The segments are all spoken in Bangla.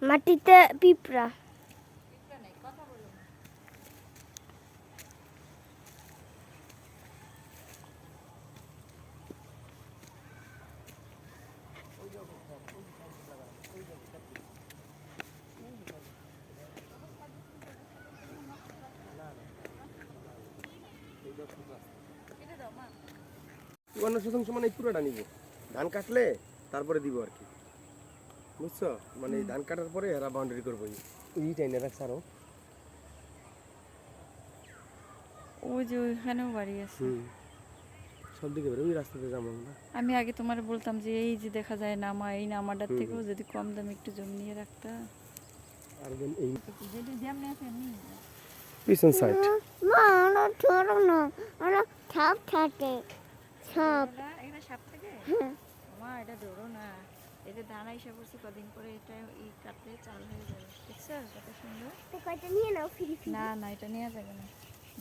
মাটিতে পিঁপড়া। চুয়ান্ন শতাংশ মানে এই পুরোটা নিব, ধান কাটলে তারপরে দিব আর কি, বুঝছো? মানে ধান কাটার পরে এরা বাউন্ডারি করবো, এইটাই না রাখছে আরো। ওই যে ওইখানেও বাড়ি আছে। সব দিকে বেরো, ওই রাস্তাতে যাবো আমরা। আমি আগে তোমার বলতাম যে এই যে দেখা যায় নামা, এই নামাটার থেকেও যদি কম দামে একটু জমি নিয়ে রাখতা। আর এই যেটা যেমনি আছে এমনি পিছন সাইড মা ওরা ছোট না, ওরা সাপ থাকে, সাপ। এটা সাপ থেকে মা এটা ধরো না, এই যে দানা হিসাব করছি কদিন পরে এটা এই কাটলে চাল হয়ে যাবে, দেখছো কত সুন্দর। তো কয়টা নিয়ে নাও ফ্রি ফ্রি। না না এটা নেওয়া যাবে না,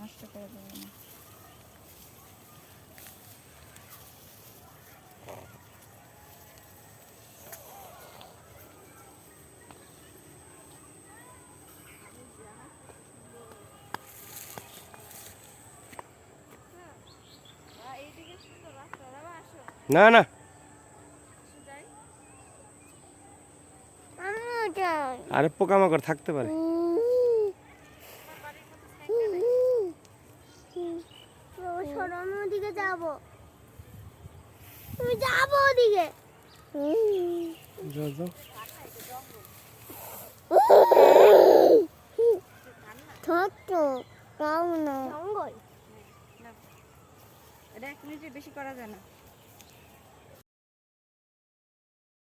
নষ্ট করা যাবে না। না না আমিও যাই। আরে পোকামাকড় থাকতে পারে। সরো, আমি ওদিকে যাবো, তুমি যাবো ওদিকে। যাও যাও। ছোট্ট তাও না জঙ্গল। এটা 1 মিনিটের বেশি করা যায় না।